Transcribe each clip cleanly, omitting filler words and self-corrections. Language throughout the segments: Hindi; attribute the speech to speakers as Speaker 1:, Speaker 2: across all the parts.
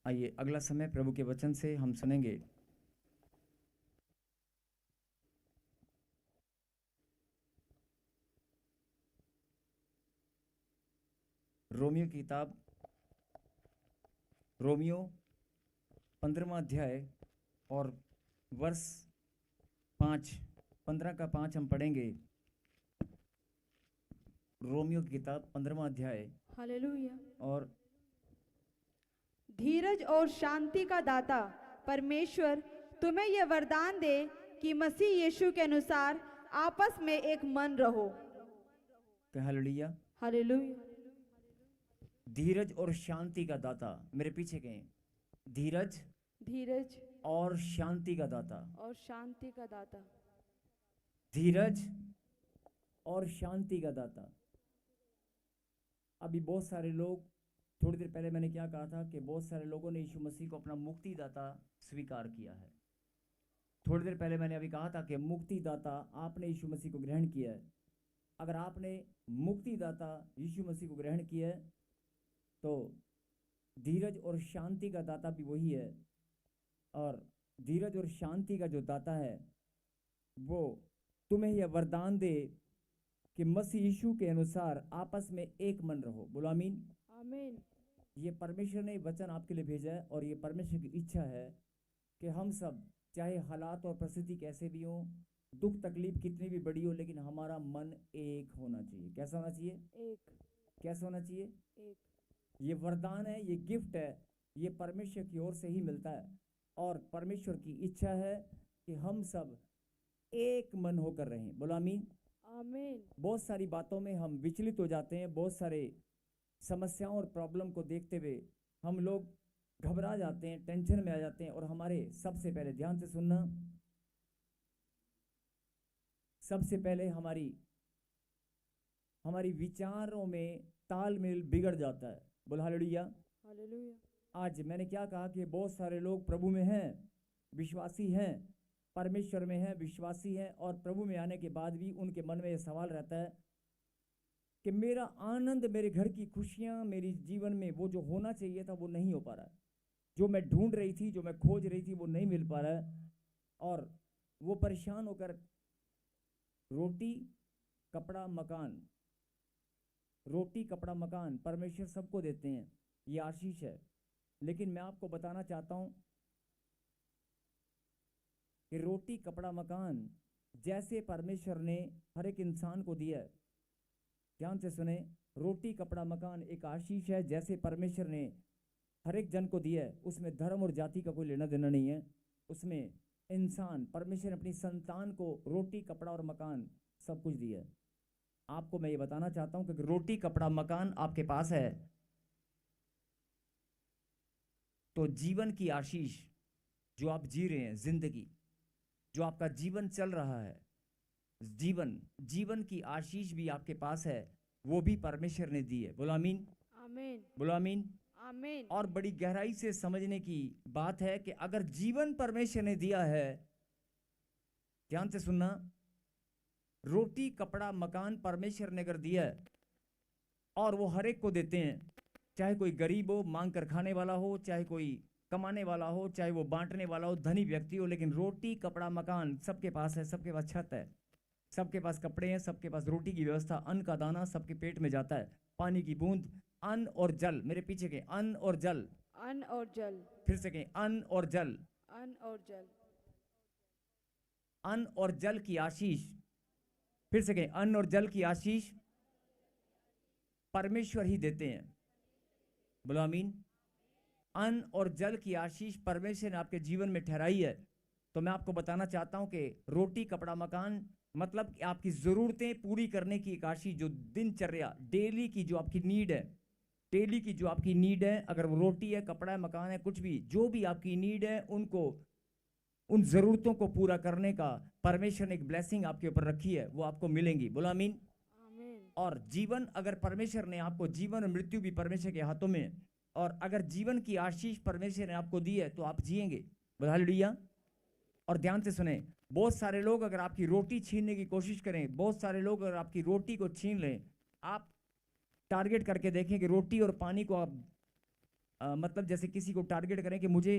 Speaker 1: आइए अगला समय प्रभु के वचन से हम सुनेंगे। रोमियो की किताब, रोमियो 15वां अध्याय और वर्ष 5, 15 का 5 हम पढ़ेंगे। रोमियो की किताब 15वां अध्याय
Speaker 2: हालेलुया।
Speaker 1: और
Speaker 2: धीरज और शांति का दाता परमेश्वर तुम्हें यह वरदान दे कि मसीह यीशु के अनुसार आपस में एक मन रहो।
Speaker 1: हालेलुया।
Speaker 2: हालेलुया।
Speaker 1: धीरज और शांति का दाता, मेरे पीछे कहें, धीरज
Speaker 2: धीरज
Speaker 1: और शांति का दाता।
Speaker 2: और शांति का दाता।
Speaker 1: धीरज और शांति का दाता। अभी बहुत सारे लोग, थोड़ी देर पहले मैंने क्या कहा था कि बहुत सारे लोगों ने यीशु मसीह को अपना मुक्तिदाता स्वीकार किया है। थोड़ी देर पहले मैंने अभी कहा था कि मुक्तिदाता आपने यीशु मसीह को ग्रहण किया है। अगर आपने मुक्तिदाता यीशु मसीह को ग्रहण किया है तो धीरज और शांति का दाता भी वही है। और धीरज और शांति का जो दाता है वो तुम्हें यह वरदान दे कि मसीह यीशु के अनुसार आपस में एक मन रहो। बोलो आमीन।
Speaker 2: आमीन।
Speaker 1: ये परमेश्वर ने वचन आपके लिए भेजा है और ये परमेश्वर की इच्छा है कि हम सब, चाहे हालात और परिस्थिति कैसे भी हों, दुख तकलीफ कितनी भी बड़ी हो, लेकिन हमारा मन एक होना चाहिए। कैसा होना चाहिए?
Speaker 2: एक।
Speaker 1: कैसा होना चाहिए?
Speaker 2: एक।
Speaker 1: ये वरदान है, ये गिफ्ट है, ये परमेश्वर की ओर से ही मिलता है। और परमेश्वर की इच्छा है कि हम सब एक मन होकर रहें। बोलो आमीन।
Speaker 2: आमीन।
Speaker 1: बहुत सारी बातों में हम विचलित हो जाते हैं, बहुत सारे समस्याओं और प्रॉब्लम को देखते हुए हम लोग घबरा जाते हैं, टेंशन में आ जाते हैं। और हमारे, सबसे पहले ध्यान से सुनना, सबसे पहले हमारी विचारों में तालमेल बिगड़ जाता है। बोल हालेलुया।
Speaker 2: हालेलुया।
Speaker 1: आज मैंने क्या कहा कि बहुत सारे लोग प्रभु में हैं, विश्वासी हैं, परमेश्वर में हैं, विश्वासी हैं, और प्रभु में आने के बाद भी उनके मन में यह सवाल रहता है कि मेरा आनंद, मेरे घर की खुशियां, मेरी जीवन में वो जो होना चाहिए था वो नहीं हो पा रहा है। जो मैं ढूंढ रही थी, जो मैं खोज रही थी, वो नहीं मिल पा रहा है। और वो परेशान होकर रोटी कपड़ा मकान, रोटी कपड़ा मकान परमेश्वर सबको देते हैं, ये आशीष है। लेकिन मैं आपको बताना चाहता हूं कि रोटी कपड़ा मकान जैसे परमेश्वर ने हर एक इंसान को दिया है, ध्यान से सुने, रोटी कपड़ा मकान एक आशीष है जैसे परमेश्वर ने हर एक जन को दिया है। उसमें धर्म और जाति का कोई लेना देना नहीं है। उसमें इंसान, परमेश्वर ने अपनी संतान को रोटी कपड़ा और मकान सब कुछ दिया है। आपको मैं ये बताना चाहता हूं कि रोटी कपड़ा मकान आपके पास है तो जीवन की आशीष जो आप जी रहे हैं, जिंदगी जो आपका जीवन चल रहा है, जीवन की आशीष भी आपके पास है, वो भी परमेश्वर ने दी है। बोलो आमीन।
Speaker 2: आमीन।
Speaker 1: बोलो आमीन।
Speaker 2: आमीन।
Speaker 1: और बड़ी गहराई से समझने की बात है कि अगर जीवन परमेश्वर ने दिया है, ध्यान से सुनना, रोटी कपड़ा मकान परमेश्वर ने अगर दिया है, और वो हर एक को देते हैं, चाहे कोई गरीब हो, मांग कर खाने वाला हो, चाहे कोई कमाने वाला हो, चाहे वो बांटने वाला हो, धनी व्यक्ति हो, लेकिन रोटी कपड़ा मकान सबके पास है। सबके पास छत है, सबके पास कपड़े हैं, सबके पास रोटी की व्यवस्था, अन्न का दाना सबके पेट में जाता है, पानी की बूंद, अन्न और जल। मेरे पीछे के अन्न और जल,
Speaker 2: अन्न और जल।
Speaker 1: फिर से कहें अन्न और जल।
Speaker 2: अन्न और जल।
Speaker 1: अन्न और जल की आशीष, फिर से कहें अन्न और जल की आशीष परमेश्वर ही देते हैं। बोलो आमीन। अन्न और जल की आशीष परमेश्वर ने आपके जीवन में ठहराई है। तो मैं आपको बताना चाहता हूं कि रोटी कपड़ा मकान मतलब कि आपकी जरूरतें पूरी करने की एक आशीष, जो दिनचर्या, डेली की जो आपकी नीड है, डेली की जो आपकी नीड है, अगर वो रोटी है, कपड़ा है, मकान है, कुछ भी, जो भी आपकी नीड है, उनको, उन जरूरतों को पूरा करने का परमेश्वर ने एक ब्लेसिंग आपके ऊपर रखी है, वो आपको मिलेंगी। बोलो आमीन।
Speaker 2: आमीन।
Speaker 1: और जीवन, अगर परमेश्वर ने आपको, जीवन और मृत्यु भी परमेश्वर के हाथों में, और अगर जीवन की आशीष परमेश्वर ने आपको दी है तो आप जिएंगे। बोलो हालेलुया। और ध्यान से सुने, बहुत सारे लोग अगर आपकी रोटी छीनने की कोशिश करें, बहुत सारे लोग अगर आपकी रोटी को छीन लें, आप टारगेट करके देखें कि रोटी और पानी को आप मतलब जैसे किसी को टारगेट करें कि मुझे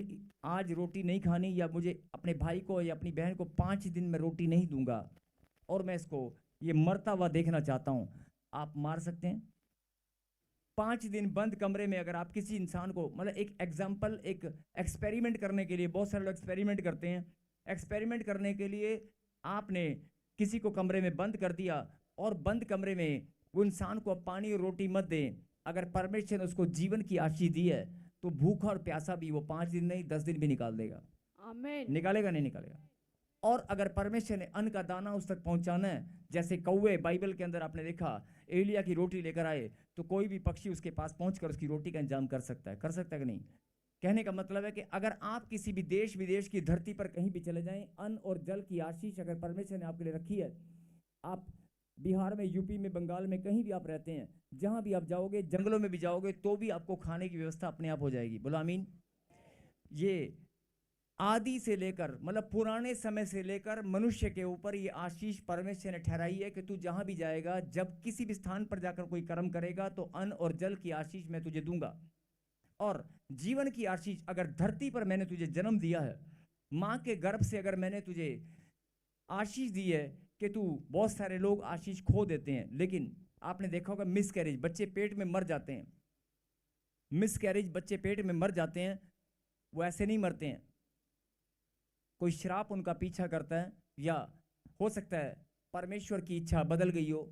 Speaker 1: आज रोटी नहीं खानी, या मुझे अपने भाई को या अपनी बहन को 5 दिन में रोटी नहीं दूंगा और मैं इसको ये मरता हुआ देखना चाहता हूं, आप मार सकते हैं? 5 दिन बंद कमरे में अगर आप किसी इंसान को, मतलब एक एग्जाम्पल, एक एक्सपेरिमेंट करने के लिए, बहुत सारे लोग एक्सपेरिमेंट करते हैं, एक्सपेरिमेंट करने के लिए आपने किसी को कमरे में बंद कर दिया और बंद कमरे में वो इंसान को अब पानी और रोटी मत दें। अगर परमेश्वर ने उसको जीवन की आशीष दी है तो भूखा और प्यासा भी वो 5 दिन नहीं 10 दिन भी निकाल देगा।
Speaker 2: आमीन।
Speaker 1: निकालेगा नहीं निकालेगा? और अगर परमेश्वर ने अन्न का दाना उस तक पहुंचाना है, जैसे कौवे बाइबल के अंदर आपने देखा एलिया की रोटी लेकर आए, तो कोई भी पक्षी उसके पास पहुंचकर उसकी रोटी का इंतजाम कर सकता है कि नहीं? कहने का मतलब है कि अगर आप किसी भी देश विदेश की धरती पर कहीं भी चले जाएं, अन्न और जल की आशीष अगर परमेश्वर ने आपके लिए रखी है, आप बिहार में, यूपी में, बंगाल में, कहीं भी आप रहते हैं, जहां भी आप जाओगे, जंगलों में भी जाओगे, तो भी आपको खाने की व्यवस्था अपने आप हो जाएगी। बोलो आमीन। ये आदि से लेकर, मतलब पुराने समय से लेकर मनुष्य के ऊपर ये आशीष परमेश्वर ने ठहराई है कि तू जहां भी जाएगा, जब किसी भी स्थान पर जाकर कोई कर्म करेगा तो अन्न और जल की आशीष मैं तुझे दूंगा। और जीवन की आशीष, अगर धरती पर मैंने तुझे जन्म दिया है, मां के गर्भ से अगर मैंने तुझे आशीष दी है कि तू, बहुत सारे लोग आशीष खो देते हैं, लेकिन आपने देखा होगा मिसकैरेज, बच्चे पेट में मर जाते हैं, मिसकैरेज, बच्चे पेट में मर जाते हैं, वो ऐसे नहीं मरते हैं, कोई श्राप उनका पीछा करता है, या हो सकता है परमेश्वर की इच्छा बदल गई हो,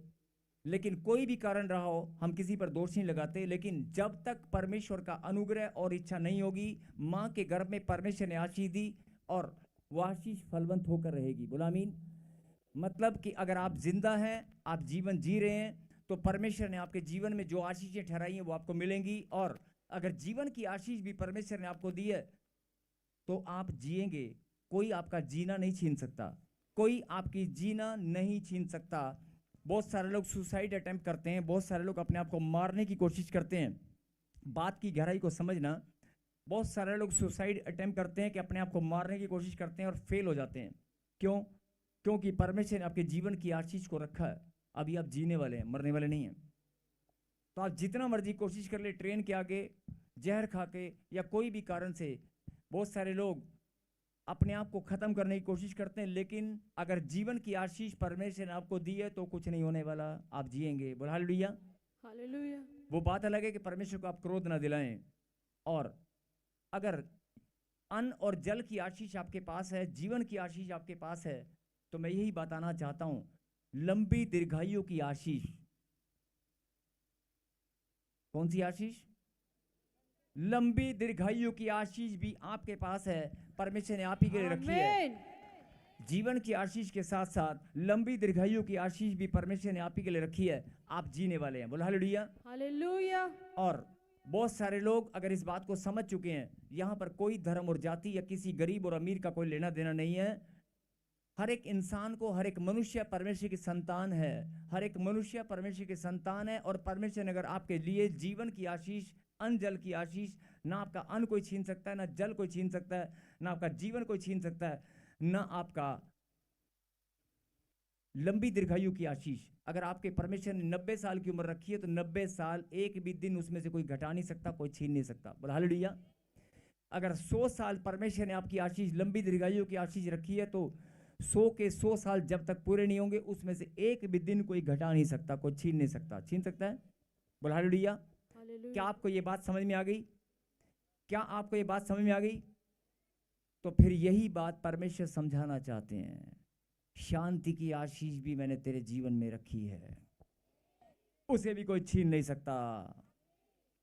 Speaker 1: लेकिन कोई भी कारण रहा हो, हम किसी पर दोष नहीं लगाते, लेकिन जब तक परमेश्वर का अनुग्रह और इच्छा नहीं होगी, मां के गर्भ में परमेश्वर ने आशीष दी और वो आशीष फलवंत होकर रहेगी। बोला आमीन। मतलब कि अगर आप जिंदा हैं, आप जीवन जी रहे हैं, तो परमेश्वर ने आपके जीवन में जो आशीषें ठहराई हैं वो आपको मिलेंगी। और अगर जीवन की आशीष भी परमेश्वर ने आपको दी है तो आप जिएंगे, कोई आपका जीना नहीं छीन सकता, कोई आपकी जीना नहीं छीन सकता। बहुत सारे लोग सुसाइड अटेम्प्ट करते हैं, बहुत सारे लोग अपने आप को मारने की कोशिश करते हैं। बात की गहराई को समझना, बहुत सारे लोग सुसाइड अटेम्प्ट करते हैं कि अपने आप को मारने की कोशिश करते हैं और फेल हो जाते हैं। क्यों? क्योंकि परमेश्वर ने आपके जीवन की आशीष को रखा है। अभी आप जीने वाले हैं, मरने वाले नहीं हैं। तो आप जितना मर्जी कोशिश कर ले, ट्रेन के आगे जहर खा के या कोई भी कारण से बहुत सारे लोग अपने आप को खत्म करने की कोशिश करते हैं, लेकिन अगर जीवन की आशीष परमेश्वर ने आपको दी है तो कुछ नहीं होने वाला, आप जिएंगे। बोल हालेलुया।
Speaker 2: हालेलुया।
Speaker 1: वो बात अलग है कि परमेश्वर को आप क्रोध ना दिलाएं। और अगर अन्न और जल की आशीष आपके पास है, जीवन की आशीष आपके पास है, तो मैं यही बताना चाहता हूं, लंबी दीर्घायु की आशीष। कौन सी आशीष? लंबी दीर्घायु की आशीष भी आपके पास है, परमेश्वर ने आप ही के लिए रखी है। जीवन की आशीष के साथ साथ लंबी दीर्घायु की आशीष भी परमेश्वर ने आप ही के लिए रखी है। आप जीने वाले हैं। बोलो हालेलुया।
Speaker 2: हालेलुया।
Speaker 1: और बहुत सारे लोग अगर इस बात को समझ चुके हैं, यहां पर कोई धर्म और जाति या किसी गरीब और अमीर का कोई लेना देना नहीं है। हर एक इंसान को, हर एक मनुष्य परमेश्वर की संतान है, हर एक मनुष्य परमेश्वर की संतान है। और परमेश्वर ने अगर आपके लिए जीवन की आशीष, अन्न जल की आशीष, ना आपका अन्न कोई छीन सकता है, ना जल कोई छीन सकता है, ना आपका जीवन कोई छीन सकता है, ना आपका लंबी दीर्घायु की आशीष। अगर आपके परमेश्वर ने 90 साल की उम्र रखी है तो 90 साल एक भी दिन उसमें से कोई घटा नहीं सकता, कोई छीन नहीं सकता। बोल हालेलुया। अगर 100 साल परमेश्वर ने आपकी आशीष, लंबी दीर्घायु की आशीष रखी है, तो 100 के 100 साल जब तक पूरे नहीं होंगे, उसमें से एक भी दिन कोई घटा नहीं सकता, कोई छीन नहीं सकता। छीन सकता है? बोल हालेलुया। क्या आपको ये बात समझ में आ गई? क्या आपको ये बात समझ में आ गई? तो फिर यही बात परमेश्वर समझाना चाहते हैं, शांति की आशीष भी मैंने तेरे जीवन में रखी है, उसे भी कोई छीन नहीं सकता।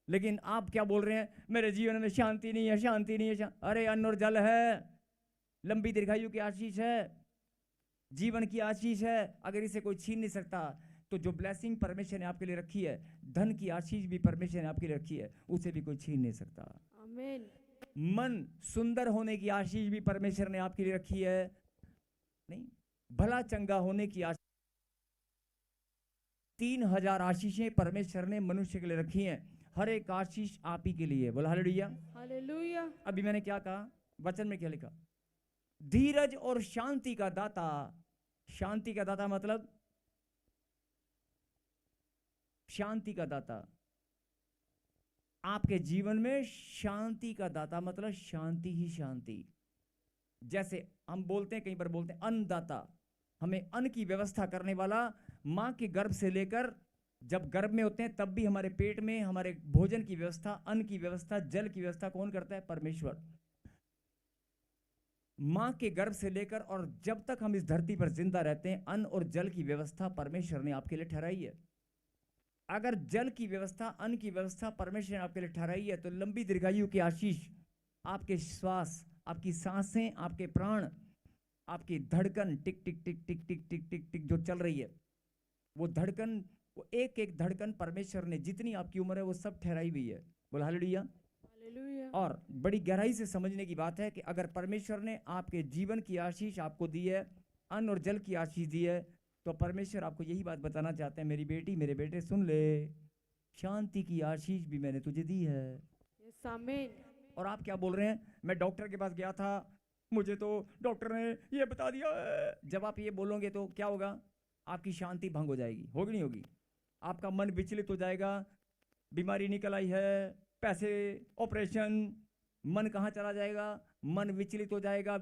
Speaker 1: लेकिन आप क्या बोल रहे हैं, मेरे जीवन में शांति नहीं है, शांति नहीं है। अरे अन्न और जल है, लंबी दीर्घायु की आशीष है, जीवन की आशीष है, अगर इसे कोई छीन नहीं सकता, तो जो ब्लेसिंग परमेश्वर ने आपके लिए रखी है, धन की आशीष भी परमेश्वर ने आपके लिए रखी है, उसे भी कोई छीन नहीं सकता।
Speaker 2: आमीन।
Speaker 1: मन सुंदर होने की आशीष भी परमेश्वर ने आपके लिए रखी है। नहीं, भला चंगा होने की आशीष, 3000 आशीषें परमेश्वर ने मनुष्य के लिए रखी हैं। हर एक आशीष आप ही के लिए। बोला हालेलुया।
Speaker 2: हालेलुया।
Speaker 1: अभी मैंने क्या कहा, वचन में क्या लिखा? धीरज और शांति का दाता। शांति का दाता मतलब शांति का दाता। आपके जीवन में शांति का दाता, मतलब शांति ही शांति। जैसे हम बोलते हैं, कहीं पर बोलते हैं अन्नदाता, हमें अन्न की व्यवस्था करने वाला, माँ के गर्भ से लेकर जब गर्भ में होते हैं तब भी हमारे पेट में हमारे भोजन की व्यवस्था, अन्न की व्यवस्था, जल की व्यवस्था कौन करता है? परमेश्वर। माँ के गर्भ से लेकर और जब तक हम इस धरती पर जिंदा रहते हैं, अन्न और जल की व्यवस्था परमेश्वर ने आपके लिए ठहराई है। अगर जल की व्यवस्था, अन्न की व्यवस्था परमेश्वर ने आपके लिए ठहराई है, तो लंबी दीर्घायु की आशीष, आपके श्वास, आपकी सांसें, आपके प्राण, आपकी धड़कन टिक टिक टिक टिक टिक टिक टिक टिक जो चल रही है, वो धड़कन, वो एक एक धड़कन परमेश्वर ने, जितनी आपकी उम्र है वो सब ठहराई हुई है। बोला हालेलुया। और बड़ी गहराई से समझने की बात है कि अगर परमेश्वर ने आपके जीवन की आशीष आपको दी है, अन्न और जल की आशीष दी है, तो परमेश्वर आपको यही बात बताना चाहते हैं, मेरी बेटी, मेरे बेटे सुन ले, शांति की आशीष भी मैंने तुझे दी है।
Speaker 2: आमीन।
Speaker 1: और आप क्या बोल रहे हैं? मैं डॉक्टर के पास गया था, मुझे तो डॉक्टर ने ये बता दिया है। जब आप ये बोलोगे तो क्या होगा? आपकी शांति भंग हो जाएगी, होगी नहीं होगी? आपका मन विचलित हो जाएगा, बीमारी निकल आई है, पैसे, ऑपरेशन, मन कहाँ चला जाएगा? मन विचलित हो जाएगा,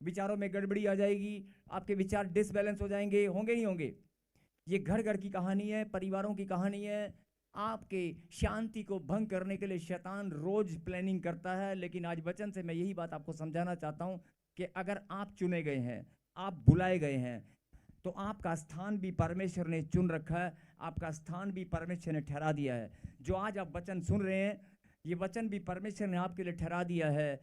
Speaker 1: विचारों में गड़बड़ी आ जाएगी, आपके विचार डिसबैलेंस हो जाएंगे, होंगे नहीं होंगे? ये घर घर की कहानी है, परिवारों की कहानी है। आपके शांति को भंग करने के लिए शैतान रोज प्लानिंग करता है, लेकिन आज वचन से मैं यही बात आपको समझाना चाहता हूं कि अगर आप चुने गए हैं, आप बुलाए गए हैं, तो आपका स्थान भी परमेश्वर ने चुन रखा है, आपका स्थान भी परमेश्वर ने ठहरा दिया है। जो आज आप वचन सुन रहे हैं, ये वचन भी परमेश्वर ने आपके लिए ठहरा दिया है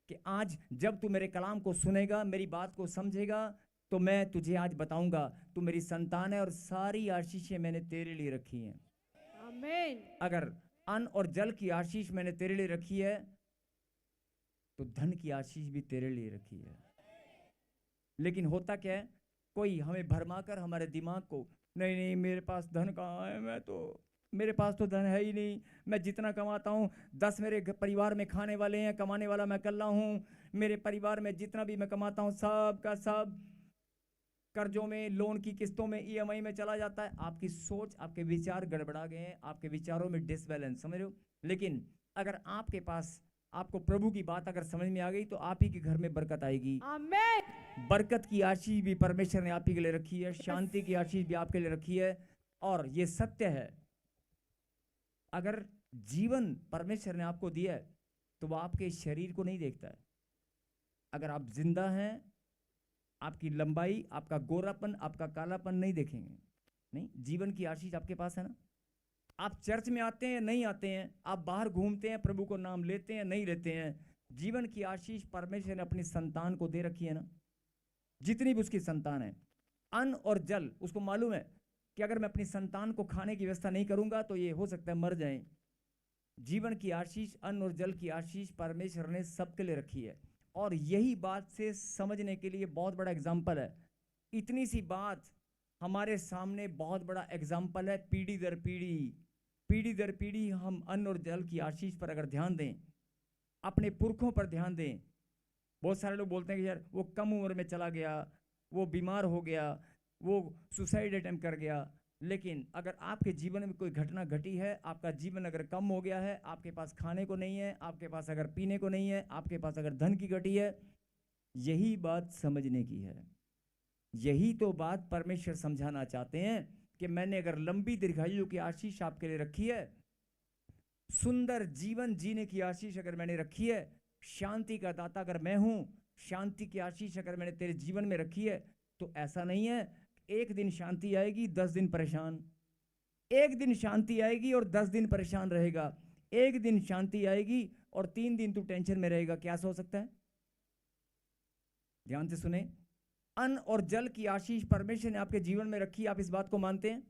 Speaker 1: कि आज जब तू मेरे कलाम को सुनेगा, मेरी बात को समझेगा, तो मैं तुझे आज बताऊंगा तू मेरी संतान है और सारी आशीषें मैंने तेरे लिए रखी हैं।
Speaker 2: आमीन।
Speaker 1: अगर अन्न और जल की आशीष मैंने तेरे लिए रखी है, तो धन की आशीष भी तेरे लिए रखी है। लेकिन होता क्या है, कोई हमें भरमाकर हमारे दिमाग को, नहीं नहीं मेरे पास धन कहाँ है, मेरे पास तो धन है ही नहीं, मैं जितना कमाता हूँ 10 मेरे परिवार में खाने वाले हैं, कमाने वाला मैं अकेला हूँ, मेरे परिवार में जितना भी मैं कमाता हूँ सब का सब कर्जों में, लोन की किस्तों में, EMI में चला जाता है। आपकी सोच, आपके विचार गड़बड़ा गए हैं, आपके विचारों में डिसबैलेंस, समझ रहे हो? लेकिन अगर आपके पास, आपको प्रभु की बात अगर समझ में आ गई, तो आप ही के घर में बरकत आएगी।
Speaker 2: आमीन।
Speaker 1: बरकत की आशीष भी परमेश्वर ने आप ही के लिए रखी है, शांति की आशीष भी आपके लिए रखी है। और ये सत्य है, अगर जीवन परमेश्वर ने आपको दिया है, तो वो आपके शरीर को नहीं देखता है। अगर आप जिंदा हैं, आपकी लंबाई, आपका गोरापन, आपका कालापन नहीं देखेंगे, नहीं, जीवन की आशीष आपके पास है ना। आप चर्च में आते हैं, नहीं आते हैं, आप बाहर घूमते हैं, प्रभु को नाम लेते हैं, नहीं लेते हैं, जीवन की आशीष परमेश्वर ने अपनी संतान को दे रखी है ना, जितनी भी उसकी संतान है। अन्न और जल, उसको मालूम है कि अगर मैं अपनी संतान को खाने की व्यवस्था नहीं करूंगा तो ये हो सकता है मर जाए। जीवन की आशीष, अन्न और जल की आशीष परमेश्वर ने सबके लिए रखी है। और यही बात से समझने के लिए बहुत बड़ा एग्जाम्पल है, इतनी सी बात हमारे सामने बहुत बड़ा एग्जाम्पल है। पीढ़ी दर पीढ़ी हम अन्न और जल की आशीष पर अगर ध्यान दें, अपने पुरखों पर ध्यान दें। बहुत सारे लोग बोलते हैं कि यार वो कम उम्र में चला गया, वो बीमार हो गया, वो सुसाइड अटेम्प्ट कर गया। लेकिन अगर आपके जीवन में कोई घटना घटी है, आपका जीवन अगर कम हो गया है, आपके पास खाने को नहीं है, आपके पास अगर पीने को नहीं है, आपके पास अगर धन की घटी है, यही बात समझने की है। यही तो बात परमेश्वर समझाना चाहते हैं कि मैंने अगर लंबी दीर्घायु की आशीष आपके लिए रखी है, सुंदर जीवन जीने की आशीष अगर मैंने रखी है, शांति का दाता अगर मैं हूं, शांति की आशीष अगर मैंने तेरे जीवन में रखी है, तो ऐसा नहीं है एक दिन शांति आएगी 10 दिन परेशान, एक दिन शांति आएगी और 10 दिन परेशान रहेगा, एक दिन शांति आएगी और 3 दिन तू टेंशन में रहेगा। क्या ऐसा हो सकता है? ध्यान से सुने, अन्न और जल की आशीष परमेश्वर ने आपके जीवन में रखी, आप इस बात को मानते हैं?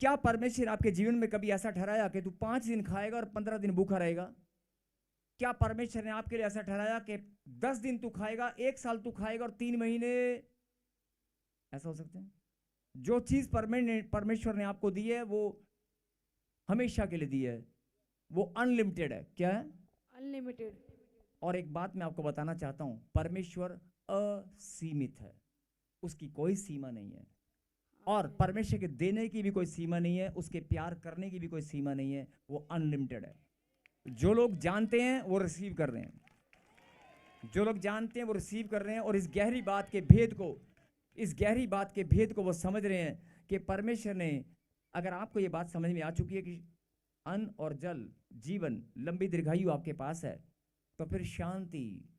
Speaker 1: क्या परमेश्वर आपके जीवन में कभी ऐसा ठहराया कि तू 5 दिन खाएगा और 15 दिन भूखा रहेगा? क्या परमेश्वर ने आपके लिए ऐसा ठहराया कि 10 दिन तू खाएगा, 1 साल तू खाएगा और 3 महीने? ऐसा हो सकता है? जो चीज परमेश्वर ने आपको दी है वो हमेशा के लिए दी है, वो अनलिमिटेड है। क्या है?
Speaker 2: अनलिमिटेड।
Speaker 1: और एक बात मैं आपको बताना चाहता हूं, परमेश्वर असीमित है, उसकी कोई सीमा नहीं है। और परमेश्वर के देने की भी कोई सीमा नहीं है, उसके प्यार करने की भी कोई सीमा नहीं है, वो अनलिमिटेड है। जो लोग जानते हैं वो रिसीव कर रहे हैं, जो लोग जानते हैं वो रिसीव कर रहे हैं, और इस गहरी बात के भेद को वो समझ रहे हैं कि परमेश्वर ने, अगर आपको ये बात समझ में आ चुकी है कि अन्न और जल, जीवन, लंबी दीर्घायु आपके पास है, तो फिर शांति,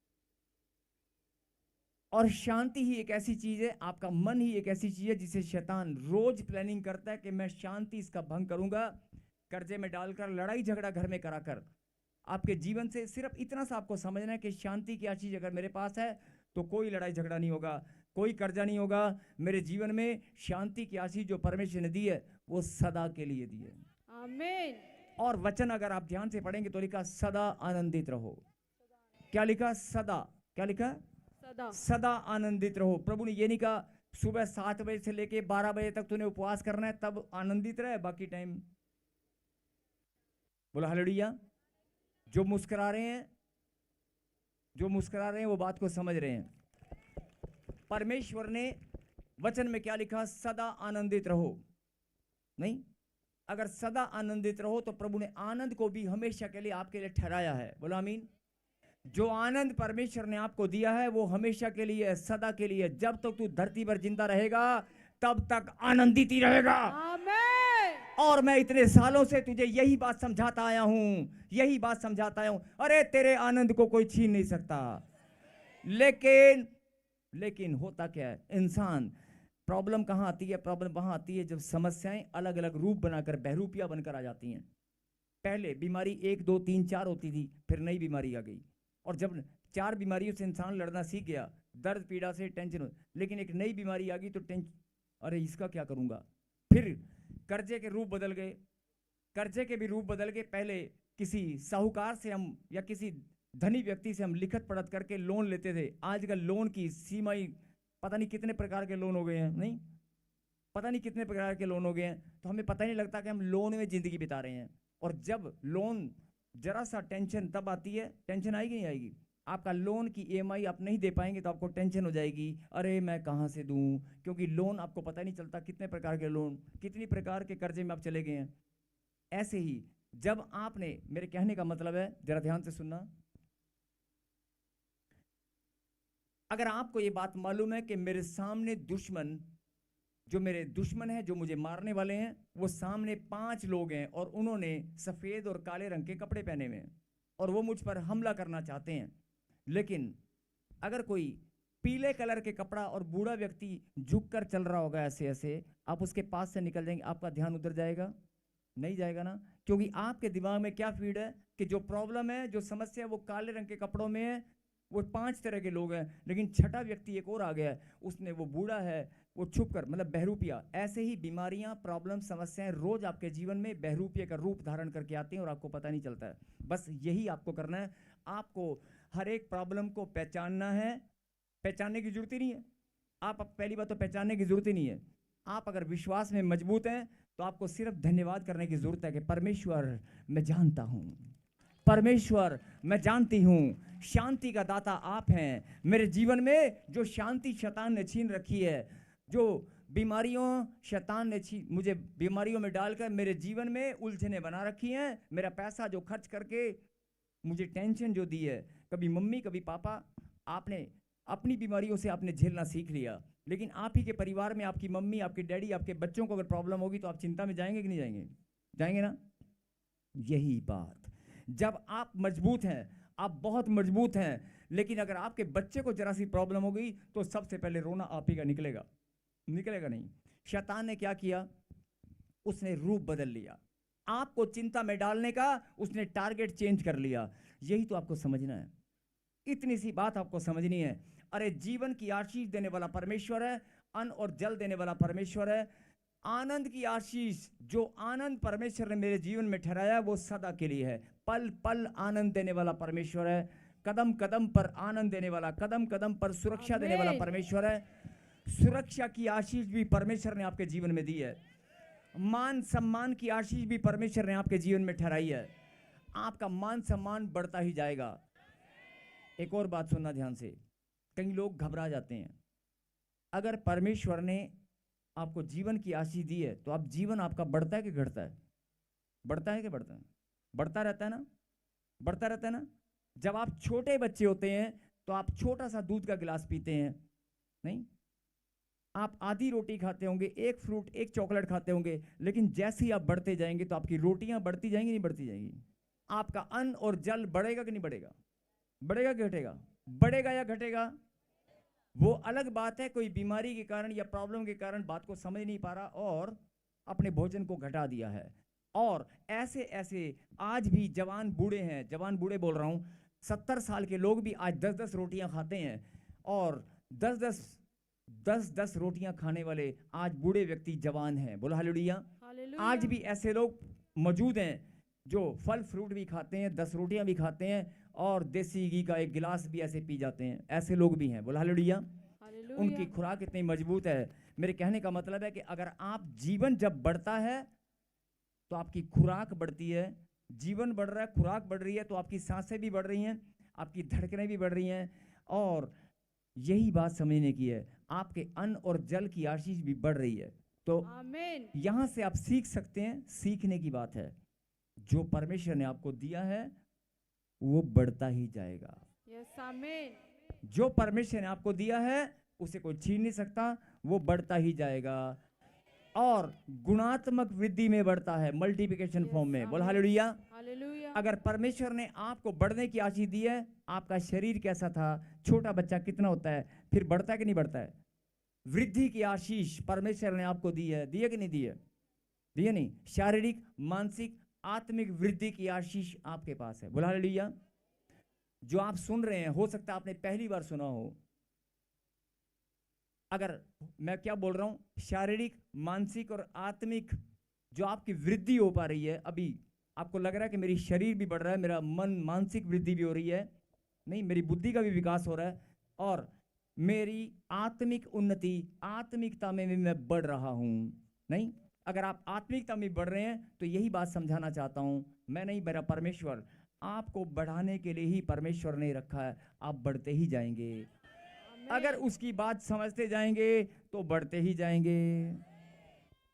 Speaker 1: और शांति ही एक ऐसी चीज है, आपका मन ही एक ऐसी चीज है जिसे शैतान रोज प्लानिंग करता है कि मैं शांति इसका भंग करूंगा, कर्जे में डालकर, लड़ाई झगड़ा घर में कराकर आपके जीवन से। सिर्फ इतना सा आपको समझना है कि शांति की चीज अगर मेरे पास है तो कोई लड़ाई झगड़ा नहीं होगा, कोई कर्जा नहीं होगा मेरे जीवन में। शांति की आशीष जो परमेश्वर ने दी है वो सदा के लिए दी है।
Speaker 2: आमीन।
Speaker 1: और वचन अगर आप ध्यान से पढ़ेंगे तो लिखा सदा आनंदित रहो। क्या लिखा? सदा। क्या लिखा?
Speaker 2: सदा।
Speaker 1: सदा आनंदित रहो। प्रभु ने ये नहीं कहा सुबह 7 बजे से लेके 12 बजे तक तूने उपवास करना है तब आनंदित रहे, बाकी टाइम। बोला हालेलुया। जो मुस्कुरा रहे हैं वो बात को समझ रहे हैं। परमेश्वर ने वचन में क्या लिखा? सदा आनंदित रहो। नहीं, अगर सदा आनंदित रहो तो प्रभु ने आनंद को भी हमेशा के लिए आपके लिए ठहराया है। बोलो आमीन। जो आनंद परमेश्वर ने आपको दिया है वो हमेशा के लिए, सदा के लिए। जब तक तू धरती पर जिंदा रहेगा तब तक आनंदित ही रहेगा।
Speaker 2: आमीन।
Speaker 1: और मैं इतने सालों से तुझे यही बात समझाता आया हूं, अरे तेरे आनंद को कोई छीन नहीं सकता। लेकिन होता क्या है, इंसान, प्रॉब्लम कहां आती है? प्रॉब्लम वहां आती है जब समस्याएं अलग अलग रूप बनाकर, बहरूपिया बनकर आ जाती हैं। पहले बीमारी 1 2 3 4 होती थी, फिर नई बीमारी आ गई, और जब 4 बीमारियों से इंसान लड़ना सीख गया, दर्द पीड़ा से, टेंशन, लेकिन एक नई बीमारी आ गई तो अरे इसका क्या करूंगा। फिर कर्जे के रूप बदल गए, कर्जे के भी रूप बदल गए। पहले किसी साहूकार से हम या किसी धनी व्यक्ति से हम लिखत पढ़त करके लोन लेते थे, आजकल लोन की सीमा ही पता नहीं कितने प्रकार के लोन हो गए हैं। नहीं, पता नहीं कितने प्रकार के लोन हो गए हैं, तो हमें पता ही नहीं लगता कि हम लोन में जिंदगी बिता रहे हैं। और जब लोन जरा सा टेंशन तब आती है, टेंशन आएगी नहीं आएगी? आपका लोन की EMI आप नहीं दे पाएंगे तो आपको टेंशन हो जाएगी, अरे मैं कहां से दूं, क्योंकि लोन आपको पता ही नहीं चलता कितने प्रकार के लोन, कितनी प्रकार के कर्जे में आप चले गए हैं। ऐसे ही जब आपने, मेरे कहने का मतलब है, जरा ध्यान से सुनना, अगर आपको ये बात मालूम है कि मेरे सामने दुश्मन, जो मेरे दुश्मन है, जो मुझे मारने वाले हैं, वो सामने 5 लोग हैं और उन्होंने सफेद और काले रंग के कपड़े पहने हुए हैं और वो मुझ पर हमला करना चाहते हैं, लेकिन अगर कोई पीले कलर के कपड़ा और बूढ़ा व्यक्ति झुककर चल रहा होगा ऐसे ऐसे, आप उसके पास से निकल जाएंगे, आपका ध्यान उधर जाएगा? नहीं जाएगा ना, क्योंकि आपके दिमाग में क्या फीड है कि जो प्रॉब्लम है, जो समस्या है, वो काले रंग के कपड़ों में है, वो 5 तरह के लोग हैं। लेकिन छठा व्यक्ति एक और आ गया है, उसने, वो बूढ़ा है, वो छुप कर, मतलब बहरूपिया। ऐसे ही बीमारियां, प्रॉब्लम, समस्याएं रोज आपके जीवन में बहरूपिया का रूप धारण करके आती हैं और आपको पता नहीं चलता है। बस यही आपको करना है, आपको हर एक प्रॉब्लम को पहचानना है। पहचानने की जरूरत ही नहीं है, आप पहली बात तो पहचानने की जरूरत ही नहीं है। आप अगर विश्वास में मजबूत हैं तो आपको सिर्फ धन्यवाद करने की जरूरत है कि परमेश्वर मैं जानता हूं, परमेश्वर मैं जानती हूं, शांति का दाता आप हैं। मेरे जीवन में जो शांति शैतान ने छीन रखी है, जो बीमारियों शैतान ने मुझे बीमारियों में डालकर मेरे जीवन में उलझने बना रखी हैं, मेरा पैसा जो खर्च करके मुझे टेंशन जो दी है, कभी मम्मी कभी पापा, आपने अपनी बीमारियों से आपने झेलना सीख लिया, लेकिन आप ही के परिवार में आपकी मम्मी, आपके डैडी, आपके बच्चों को अगर प्रॉब्लम होगी तो आप चिंता में जाएंगे कि नहीं जाएंगे? जाएंगे ना। यही बात, जब आप मजबूत हैं, आप बहुत मजबूत हैं, लेकिन अगर आपके बच्चे को जरा सी प्रॉब्लम हो गई तो सबसे पहले रोना आप ही का निकलेगा, निकलेगा नहीं। शैतान ने क्या किया? उसने रूप बदल लिया, आपको चिंता में डालने का उसने टारगेट चेंज कर लिया। यही तो आपको समझना है, इतनी सी बात आपको समझनी है। अरे जीवन की आशीष देने वाला परमेश्वर है, अन्न और जल देने वाला परमेश्वर है। आनंद की आशीष, जो आनंद परमेश्वर ने मेरे जीवन में ठहराया वो सदा के लिए है। पल पल आनंद देने वाला परमेश्वर है, कदम कदम पर आनंद देने वाला, कदम कदम पर सुरक्षा देने वाला परमेश्वर है। सुरक्षा की आशीष भी परमेश्वर ने आपके जीवन में दी है, मान सम्मान की आशीष भी परमेश्वर ने आपके जीवन में ठहराई है। आपका मान सम्मान बढ़ता ही जाएगा। एक और बात सुनना ध्यान से, कई लोग घबरा जाते हैं। अगर परमेश्वर ने आपको जीवन की आशीष दी है, तो आप जीवन आपका बढ़ता है कि घटता है? बढ़ता है कि बढ़ता है? बढ़ता रहता है ना, बढ़ता रहता है ना। जब आप छोटे बच्चे होते हैं तो आप छोटा सा दूध का गिलास पीते हैं, नहीं? आप आधी रोटी खाते होंगे, एक फ्रूट, एक चॉकलेट खाते होंगे, लेकिन जैसे ही आप बढ़ते जाएंगे तो आपकी रोटियां बढ़ती जाएंगी, नहीं बढ़ती जाएंगी? आपका अन्न और जल बढ़ेगा कि नहीं बढ़ेगा? बढ़ेगा कि घटेगा? बढ़ेगा या घटेगा? वो अलग बात है, कोई बीमारी के कारण या प्रॉब्लम के कारण बात को समझ नहीं पा रहा और अपने भोजन को घटा दिया है। और ऐसे ऐसे आज भी जवान बूढ़े हैं, जवान बूढ़े बोल रहा हूं, 70 साल के लोग भी आज 10-10 रोटियां खाते हैं। और 10-10 रोटियां खाने वाले आज बूढ़े व्यक्ति जवान हैं। बोलो हालेलुया। आज भी ऐसे लोग मौजूद हैं जो फल फ्रूट भी खाते हैं, 10 रोटियां भी खाते हैं और देसी घी का एक गिलास भी ऐसे पी जाते हैं। ऐसे लोग भी हैं। बोलो हालेलुया। उनकी खुराक इतनी मजबूत है। मेरे कहने का मतलब है कि अगर आप जीवन जब बढ़ता है तो आपकी खुराक बढ़ती है। जीवन बढ़ रहा है, खुराक बढ़ रही है, तो आपकी सांसें भी बढ़ रही हैं, आपकी धड़कनें भी बढ़ रही हैं। और यही बात समझने की है, आपके अन्न और जल की आशीष भी बढ़ रही है। तो यहां से आप सीख सकते हैं, सीखने की बात है। जो परमेश्वर ने आपको दिया है वो बढ़ता ही जाएगा।
Speaker 2: यस आमीन।
Speaker 1: जो परमेश्वर ने आपको दिया है उसे कोई छीन नहीं सकता, वो बढ़ता ही जाएगा और गुणात्मक वृद्धि में बढ़ता है, मल्टीप्लिकेशन फॉर्म में। बोल हालेलुया। अगर परमेश्वर ने आपको बढ़ने की आशीष दी है, आपका शरीर कैसा था, छोटा बच्चा कितना होता है, फिर बढ़ता है कि नहीं बढ़ता है? वृद्धि की आशीष परमेश्वर ने आपको दी है, दी है कि नहीं दी है? दी है नहीं? शारीरिक, मानसिक, आत्मिक वृद्धि की आशीष आपके पास है। बोल हालेलुया। जो आप सुन रहे हैं, हो सकता है आपने पहली बार सुना हो। अगर मैं क्या बोल रहा हूं, शारीरिक, मानसिक और आत्मिक जो आपकी वृद्धि हो पा रही है, अभी आपको लग रहा है कि मेरी शरीर भी बढ़ रहा है, मेरा मन, मानसिक वृद्धि भी हो रही है, नहीं, मेरी बुद्धि का भी विकास हो रहा है और मेरी आत्मिक उन्नति, आत्मिकता में भी मैं बढ़ रहा हूं, नहीं? अगर आप आत्मिकता में बढ़ रहे हैं तो यही बात समझाना चाहता हूं, मैं नहीं, मेरा परमेश्वर आपको बढ़ाने के लिए ही परमेश्वर ने रखा है। आप बढ़ते ही जाएंगे अगर उसकी बात समझते जाएंगे तो बढ़ते ही जाएंगे।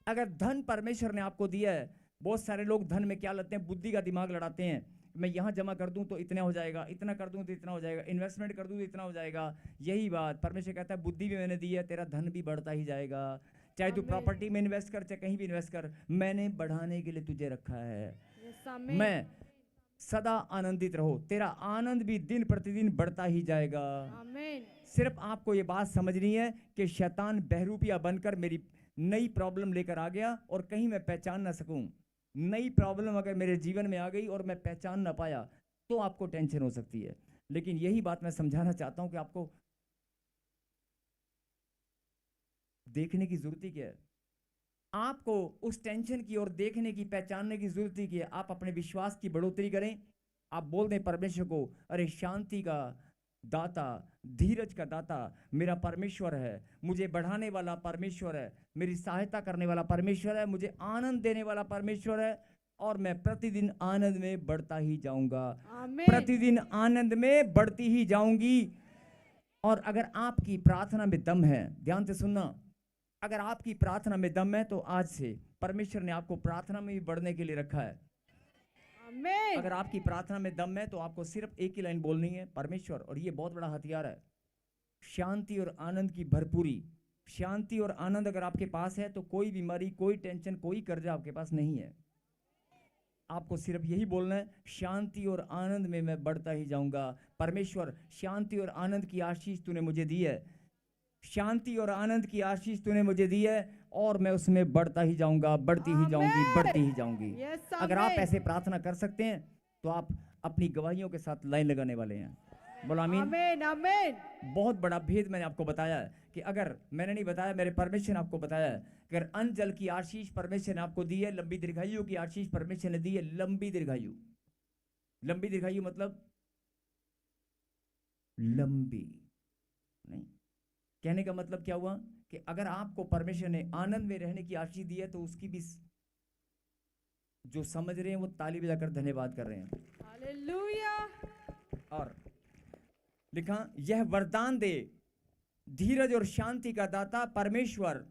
Speaker 1: अगर धन परमेश्वर ने आपको दिया है, बहुत सारे लोग धन में क्या लेते हैं, बुद्धि का दिमाग लड़ाते हैं। मैं यहाँ जमा कर दूं तो इतना हो जाएगा, इतना कर दूं तो इतना हो जाएगा, इन्वेस्टमेंट कर दूं तो इतना हो जाएगा। यही बात परमेश्वर कहता है, बुद्धि भी मैंने दी है, तेरा धन भी बढ़ता ही जाएगा। चाहे तू प्रॉपर्टी में इन्वेस्ट कर, चाहे कहीं भी इन्वेस्ट कर, मैंने बढ़ाने के लिए तुझे रखा है। मैं सदा आनंदित रहो, तेरा आनंद भी दिन प्रतिदिन बढ़ता ही जाएगा। आमीन। सिर्फ आपको ये बात समझनी है कि शैतान बहरूपिया बनकर मेरी नई प्रॉब्लम लेकर आ गया और कहीं मैं पहचान ना सकूं। नई प्रॉब्लम अगर मेरे जीवन में आ गई और मैं पहचान ना पाया तो आपको टेंशन हो सकती है। लेकिन यही बात मैं समझाना चाहता हूं कि आपको देखने की जरूरत ही क्या है, आपको उस टेंशन की ओर देखने की, पहचानने की जरूरत ही क्या है। आप अपने विश्वास की बढ़ोतरी करें। आप बोल दें परमेश्वर को, अरे शांति का दाता, धीरज का दाता मेरा परमेश्वर है, मुझे बढ़ाने वाला परमेश्वर है, मेरी सहायता करने वाला परमेश्वर है, मुझे आनंद देने वाला परमेश्वर है और मैं प्रतिदिन आनंद में बढ़ता ही जाऊंगा, प्रतिदिन आनंद में बढ़ती ही जाऊंगी। और अगर आपकी प्रार्थना में दम है, ध्यान से सुनना, अगर आपकी प्रार्थना में दम है तो आज से परमेश्वर ने आपको प्रार्थना में भी बढ़ने के लिए रखा है। अगर आपकी प्रार्थना में दम है तो आपको सिर्फ एक ही लाइन बोलनी है, परमेश्वर, और ये बहुत बड़ा हथियार है, शांति और आनंद की भरपूरी। शांति और आनंद अगर आपके पास है तो कोई बीमारी, कोई टेंशन, कोई कर्जा आपके पास नहीं है। आपको सिर्फ यही बोलना है, शांति और आनंद में मैं बढ़ता ही जाऊंगा। परमेश्वर, शांति और आनंद की आशीष तूने मुझे दी है, शांति और आनंद की आशीष तूने मुझे दी है और मैं उसमें बढ़ता ही जाऊंगा, बढ़ती ही जाऊंगी, बढ़ती ही जाऊंगी। अगर आप ऐसे प्रार्थना कर सकते हैं तो आप अपनी गवाहियों के साथ लाइन लगाने वाले हैं। बोलो आमीन। आमीन, आमीन। बहुत बड़ा भेद मैंने आपको बताया है कि अगर मैंने नहीं बताया, मेरे परमेश्वर ने आपको बताया है, अगर अन्न जल की आशीष परमेश्वर ने आपको दी है, लंबी दीर्घायु की आशीष परमेश्वर ने दी है। लंबी दीर्घायु, लंबी दीर्घायु मतलब लंबी नहीं, कहने का मतलब क्या हुआ कि अगर आपको परमेश्वर ने आनंद में रहने की आशीष दी है तो उसकी भी जो समझ रहे हैं वो ताली बजाकर धन्यवाद कर रहे हैं। हालेलुया। और लिखा, यह वरदान दे, धीरज और शांति का दाता परमेश्वर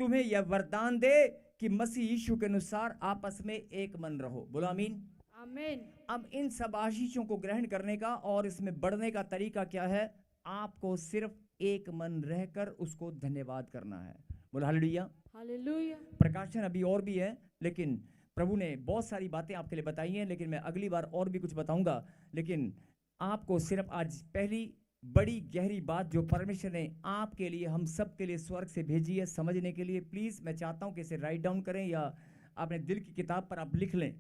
Speaker 1: तुम्हें यह वरदान दे कि मसीह यीशु के अनुसार आपस में एक मन रहो। बोलो आमीन।
Speaker 2: आमीन।
Speaker 1: अब इन सब आशीषों को ग्रहण करने का और इसमें बढ़ने का तरीका क्या है? आपको सिर्फ एक मन रहकर उसको धन्यवाद करना है। बोलो हालेलुया।
Speaker 2: हालेलुया।
Speaker 1: प्रकाशन अभी और भी है, लेकिन प्रभु ने बहुत सारी बातें आपके लिए बताई हैं, लेकिन मैं अगली बार और भी कुछ बताऊंगा। लेकिन आपको सिर्फ आज पहली बड़ी गहरी बात जो परमेश्वर ने आपके लिए, हम सब के लिए स्वर्ग से भेजी है समझने के लिए, प्लीज मैं चाहता हूं कि इसे राइट डाउन करें या अपने दिल की किताब पर आप लिख लें।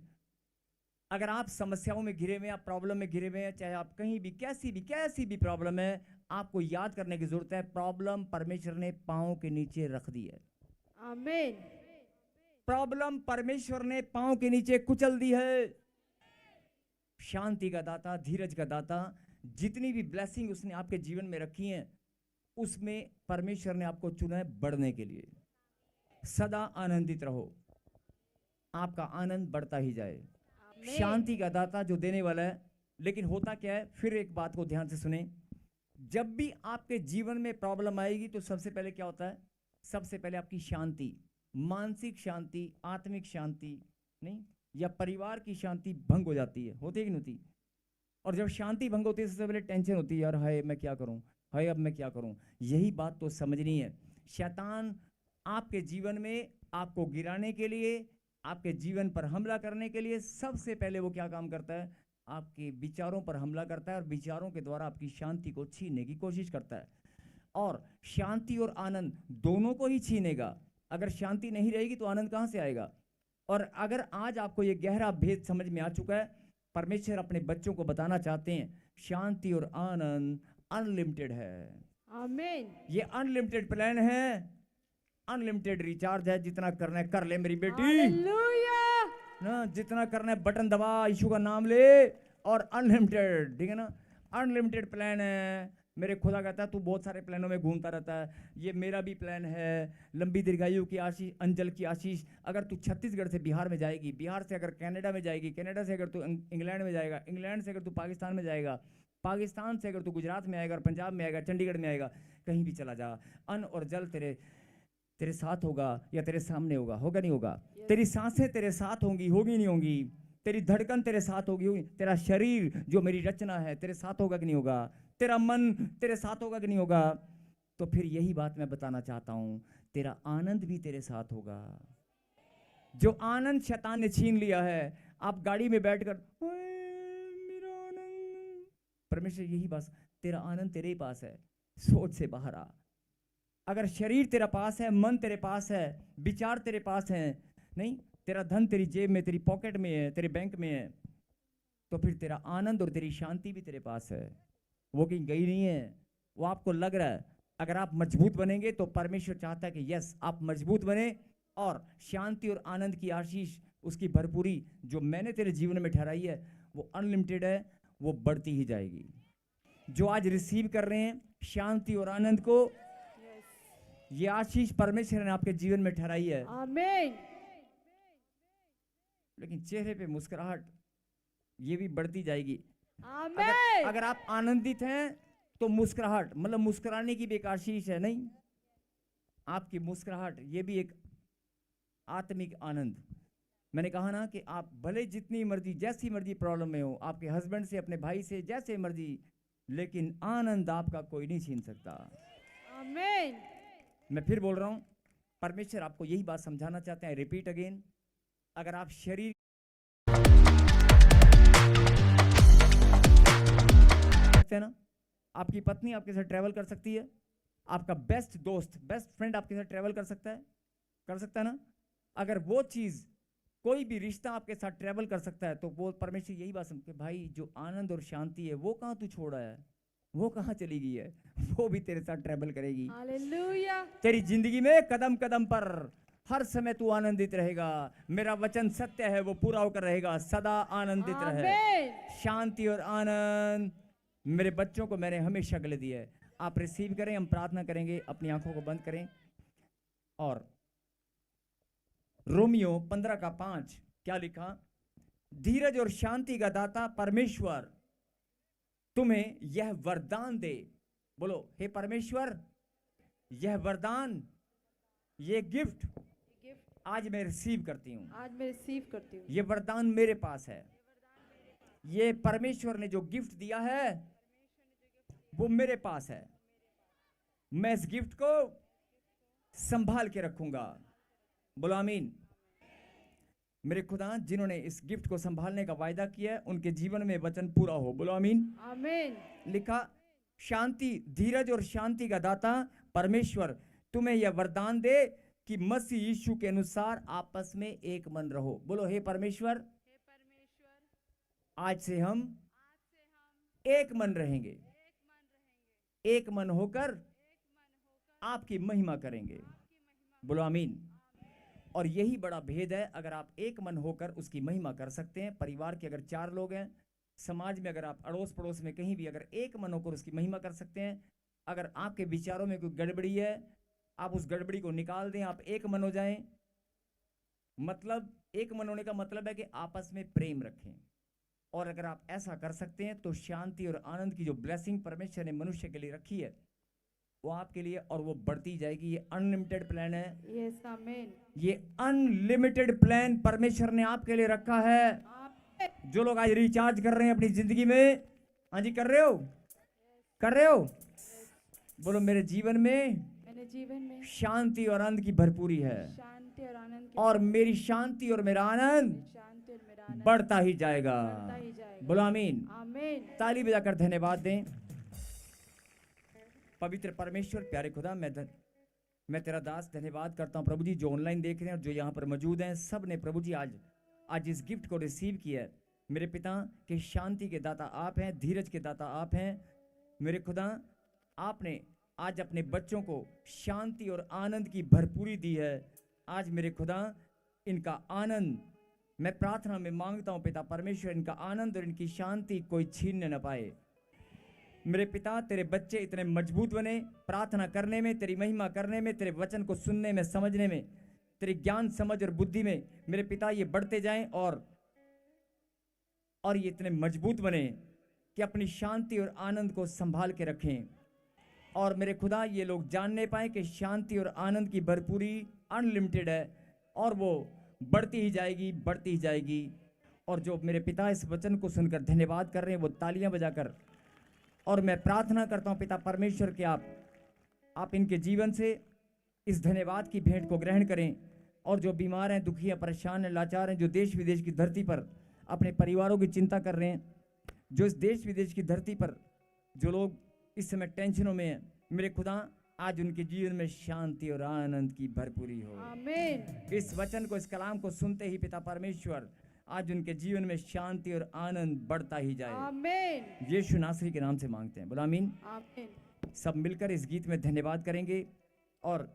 Speaker 1: अगर आप समस्याओं में घिरे हुए हैं, आप प्रॉब्लम में घिरे हुए हैं, चाहे आप कहीं भी कैसी भी प्रॉब्लम है, आपको याद करने की जरूरत है, प्रॉब्लम परमेश्वर ने पांव के नीचे रख दी है।
Speaker 2: आमीन।
Speaker 1: प्रॉब्लम परमेश्वर ने पांव के नीचे कुचल दी है। शांति का दाता, धीरज का दाता, जितनी भी ब्लेसिंग उसने आपके जीवन में रखी हैं, उसमें परमेश्वर ने आपको चुना है बढ़ने के लिए। सदा आनंदित रहो, आपका आनंद बढ़ता ही जाए। शांति का दाता जो देने वाला है। लेकिन होता क्या है, फिर एक बात को ध्यान से सुने, जब भी आपके जीवन में प्रॉब्लम आएगी तो सबसे पहले क्या होता है? सबसे पहले आपकी शांति, मानसिक शांति, आत्मिक शांति नहीं, या परिवार की शांति भंग हो जाती है। होती है कि नहीं होती? और जब शांति भंग होती है सबसे पहले टेंशन होती है, यार हाय मैं क्या करूं, हाय अब मैं क्या करूं। यही बात तो समझनी है। शैतान आपके जीवन में आपको गिराने के लिए, आपके जीवन पर हमला करने के लिए सबसे पहले वो क्या काम करता है? आपके विचारों पर हमला करता है और विचारों के द्वारा आपकी शांति को छीनने की कोशिश करता है। और शांति और आनंद दोनों को ही छीनेगा। अगर शांति नहीं रहेगी तो आनंद कहां से आएगा? और अगर आज आपको ये गहरा भेद समझ में आ चुका है, परमेश्वर अपने बच्चों को बताना चाहते हैं शांति और आनंद अनलिमिटेड है।
Speaker 2: आमीन।
Speaker 1: ये अनलिमिटेड प्लान है, अनलिमिटेड रिचार्ज है। जितना करना है कर ले मेरी बेटी,
Speaker 2: हालेलुया।
Speaker 1: ना जितना करना है बटन दबा, यीशु का नाम ले, और अनलिमिटेड, ठीक है ना? अनलिमिटेड प्लान है। मेरे खुदा कहता है तू बहुत सारे प्लानों में घूमता रहता है, ये मेरा भी प्लान है। लंबी दीर्घायु की आशीष, अंजल की आशीष। अगर तू छत्तीसगढ़ से बिहार में जाएगी, बिहार से अगर कनाडा में जाएगी, कनाडा से अगर तू इंग्लैंड में जाएगा, इंग्लैंड से अगर तू पाकिस्तान में जाएगा, पाकिस्तान से अगर तू गुजरात में आएगा और पंजाब में आएगा, चंडीगढ़ में आएगा, कहीं भी चला जा, अन्न और जल तेरे साथ होगा या तेरे सामने होगा, होगा नहीं होगा? तेरी सांसें तेरे साथ होंगी, होगी नहीं होंगी? तेरी धड़कन तेरे साथ होगी, तेरा शरीर जो मेरी रचना है तेरे साथ होगा कि नहीं होगा? तेरा मन तेरे साथ होगा कि नहीं होगा? तो फिर यही बात मैं बताना चाहता हूं, तेरा आनंद भी तेरे साथ होगा। जो आनंद शैतान ने छीन लिया है, आप गाड़ी में बैठकर मेरा आनंद, परमेश्वर यही बात, तेरा आनंद तेरे ही पास है, सोच से बाहर आ। अगर शरीर तेरा पास है, मन तेरे पास है, विचार तेरे पास है, नहीं, तेरा धन तेरी जेब में, तेरी पॉकेट में है, तेरे बैंक में है, तो फिर तेरा आनंद और तेरी शांति भी तेरे पास है। वो कहीं गई नहीं है, वो आपको लग रहा है। अगर आप मजबूत बनेंगे तो परमेश्वर चाहता है कि यस आप मजबूत बने, और शांति और आनंद की आशीष, उसकी भरपूरी जो मैंने तेरे जीवन में ठहराई है वो अनलिमिटेड है, वो बढ़ती ही जाएगी। जो आज रिसीव कर रहे हैं शांति और आनंद को, ये आशीष परमेश्वर ने आपके जीवन में ठहराई है।
Speaker 2: आमीन।
Speaker 1: लेकिन चेहरे पे मुस्कुराहट ये भी बढ़ती जाएगी।
Speaker 2: आमीन।
Speaker 1: अगर आप आनंदित हैं तो मुस्कुराहट, मतलब मुस्कुराने की भी एक आशीष है, नहीं? आपकी मुस्कुराहट ये भी एक आत्मिक आनंद। मैंने कहा ना कि आप भले जितनी मर्जी, जैसी मर्जी प्रॉब्लम में हो, आपके हस्बैंड से, अपने भाई से, जैसे मर्जी, लेकिन आनंद आपका कोई नहीं छीन सकता।
Speaker 2: आमीन।
Speaker 1: मैं फिर बोल रहा हूं, परमेश्वर आपको यही बात समझाना चाहते हैं। रिपीट अगेन, अगर आप शरीर है ना, आपकी पत्नी आपके साथ ट्रैवल कर सकती है, आपका बेस्ट दोस्त, बेस्ट फ्रेंड आपके साथ ट्रैवल कर सकता है ना? अगर वो चीज, कोई भी रिश्ता आपके साथ ट्रैवल कर सकता है, तो वो परमेश्वर यही बात समझते, भाई जो आनंद और शांति है वो कहां तू छोड़ा है, वो कहां चली गई है, वो भी तेरे साथ ट्रैवल करेगी।
Speaker 2: हालेलुया।
Speaker 1: तेरी जिंदगी में कदम कदम पर हर समय तू आनंदित रहेगा। मेरा वचन सत्य है, वो पूरा होकर रहेगा। सदा आनंदित रहे।
Speaker 2: आमीन।
Speaker 1: शांति और आनंद मेरे बच्चों को मैंने हमेशा के लिए दिया है। आप रिसीव करें, हम प्रार्थना करेंगे, अपनी आंखों को बंद करें। और रोमियो 15:5 क्या लिखा? धीरज और शांति का दाता परमेश्वर तुम्हें यह वरदान दे। बोलो, हे परमेश्वर, यह वरदान, ये गिफ्ट
Speaker 2: गिफ्ट
Speaker 1: आज मैं रिसीव करती हूँ।
Speaker 2: आज मैं रिसीव करती हूँ।
Speaker 1: ये वरदान मेरे पास है। ये परमेश्वर ने जो गिफ्ट दिया है वो मेरे पास है। मैं इस गिफ्ट को संभाल के रखूंगा। बोलो आमीन। मेरे खुदा जिन्होंने इस गिफ्ट को संभालने का वायदा किया है उनके जीवन में वचन पूरा हो। बोलो आमीन।
Speaker 2: आमीन।
Speaker 1: लिखा, शांति, धीरज और शांति का दाता परमेश्वर तुम्हें यह वरदान दे कि मसीह यीशु के अनुसार आपस में एक मन रहो। बोलो हे परमेश्वर, आज से हम एक मन रहेंगे, एक मन होकर आपकी महिमा करेंगे। बोलो आमीन। और यही बड़ा भेद है। अगर आप एक मन होकर उसकी महिमा कर सकते हैं, परिवार के अगर 4 लोग हैं, समाज में अगर आप अड़ोस पड़ोस में कहीं भी अगर एक मन होकर उसकी महिमा कर सकते हैं, अगर आपके विचारों में कोई गड़बड़ी है आप उस गड़बड़ी को निकाल दें, आप एक मन हो जाएं। मतलब एक मन होने का मतलब है कि आपस में प्रेम रखें। और अगर आप ऐसा कर सकते हैं तो शांति और आनंद की जो ब्लेसिंग परमेश्वर ने मनुष्य के लिए रखी है वो आपके लिए और वो बढ़ती जाएगी। ये अनलिमिटेड प्लान है।
Speaker 2: यस आमीन।
Speaker 1: ये अनलिमिटेड प्लान परमेश्वर ने आपके लिए रखा है। जो लोग आज रिचार्ज कर रहे हैं अपनी जिंदगी में, हाँ जी कर रहे हो, कर रहे हो, बोलो मेरे जीवन में शांति और आनंद की भरपूरी है।
Speaker 2: शांति और आनंद
Speaker 1: और मेरी शांति और मेरा आनंद बढ़ता ही जाएगा। बोलो आमीन।
Speaker 2: आमीन।
Speaker 1: ताली बजाकर धन्यवाद दें। पवित्र परमेश्वर, प्यारे खुदा, मैं तेरा दास धन्यवाद करता हूँ प्रभु जी, जो ऑनलाइन देख रहे हैं और जो यहाँ पर मौजूद हैं, सब ने प्रभु जी आज इस गिफ्ट को रिसीव किया है। मेरे पिता के शांति के दाता आप हैं, धीरज के दाता आप हैं। मेरे खुदा, आपने आज अपने बच्चों को शांति और आनंद की भरपूरी दी है। आज मेरे खुदा इनका आनंद मैं प्रार्थना में मांगता हूँ पिता परमेश्वर, इनका आनंद और इनकी शांति कोई छीनने न पाए। मेरे पिता, तेरे बच्चे इतने मजबूत बने प्रार्थना करने में, तेरी महिमा करने में, तेरे वचन को सुनने में, समझने में, तेरी ज्ञान समझ और बुद्धि में मेरे पिता ये बढ़ते जाएं और ये इतने मजबूत बने कि अपनी शांति और आनंद को संभाल के रखें। और मेरे खुदा ये लोग जानने पाए कि शांति और आनंद की भरपूरी अनलिमिटेड है और वो बढ़ती ही जाएगी, बढ़ती ही जाएगी। और जो मेरे पिता इस वचन को सुनकर धन्यवाद कर रहे हैं वो तालियां बजाकर, और मैं प्रार्थना करता हूं पिता परमेश्वर कि आप इनके जीवन से इस धन्यवाद की भेंट को ग्रहण करें। और जो बीमार हैं, दुखी हैं, परेशान हैं, लाचार हैं, जो देश विदेश की धरती पर अपने परिवारों की चिंता कर रहे हैं, जो इस देश विदेश की धरती पर जो लोग इस समय टेंशनों में हैं, मेरे खुदा आज उनके जीवन में शांति और आनंद की भरपूरी हो।
Speaker 2: आमीन।
Speaker 1: इस वचन को, इस कलाम को सुनते ही पिता परमेश्वर आज उनके जीवन में शांति और आनंद बढ़ता ही जाए।
Speaker 2: आमीन।
Speaker 1: यीशु नासरी के नाम से मांगते हैं, बोला आमीन।
Speaker 2: आमीन।
Speaker 1: सब मिलकर इस गीत में धन्यवाद करेंगे और